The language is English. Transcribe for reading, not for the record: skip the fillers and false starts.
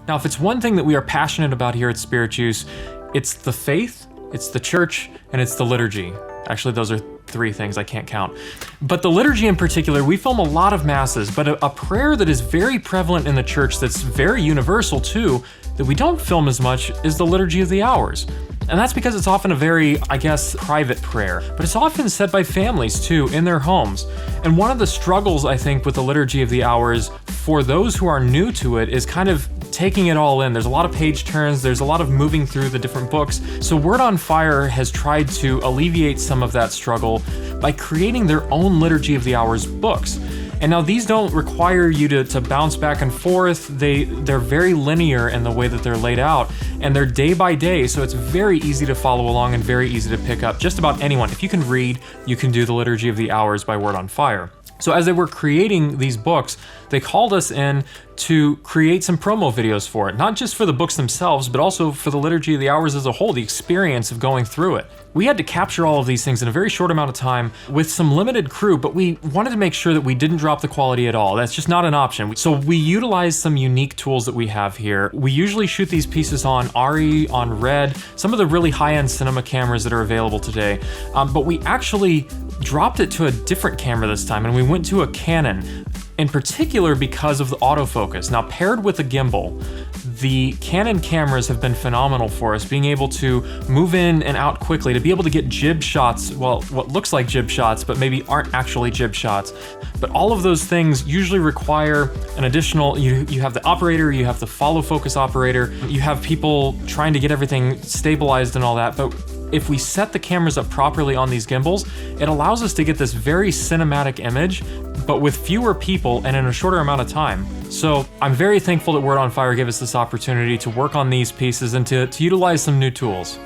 Now, if it's one thing that we are passionate about here at Spirit Juice, it's the faith, it's the church, and it's the liturgy. Actually, those are 3 things I can't count. But the liturgy in particular, we film a lot of masses, but a prayer that is very prevalent in the church that's very universal too, that we don't film as much, is the Liturgy of the Hours. And that's because it's often a very, private prayer, but it's often said by families too, in their homes. And one of the struggles, I think, with the Liturgy of the Hours for those who are new to it is kind of taking it all in. There's a lot of page turns, there's a lot of moving through the different books. So Word on Fire has tried to alleviate some of that struggle by creating their own Liturgy of the Hours books. And now these don't require you to bounce back and forth. They're very linear in the way that they're laid out, and they're day by day, so it's very easy to follow along and very easy to pick up. Just about anyone, if you can read, you can do the Liturgy of the Hours by Word on Fire. So as they were creating these books, they called us in to create some promo videos for it, not just for the books themselves, but also for the Liturgy of the Hours as a whole, the experience of going through it. We had to capture all of these things in a very short amount of time with some limited crew, but we wanted to make sure that we didn't drop the quality at all. That's just not an option. So we utilized some unique tools that we have here. We usually shoot these pieces on ARRI, on Red, some of the really high-end cinema cameras that are available today, but we actually dropped it to a different camera this time, and we went to a Canon, in particular because of the autofocus. Now, paired with a gimbal, the Canon cameras have been phenomenal for us, being able to move in and out quickly, to be able to get jib shots, well, what looks like jib shots, but maybe aren't actually jib shots. But all of those things usually require an additional, you have the operator, you have the follow focus operator, you have people trying to get everything stabilized and all that, but if we set the cameras up properly on these gimbals, it allows us to get this very cinematic image, but with fewer people and in a shorter amount of time. So I'm very thankful that Word on Fire gave us this opportunity to work on these pieces and to utilize some new tools.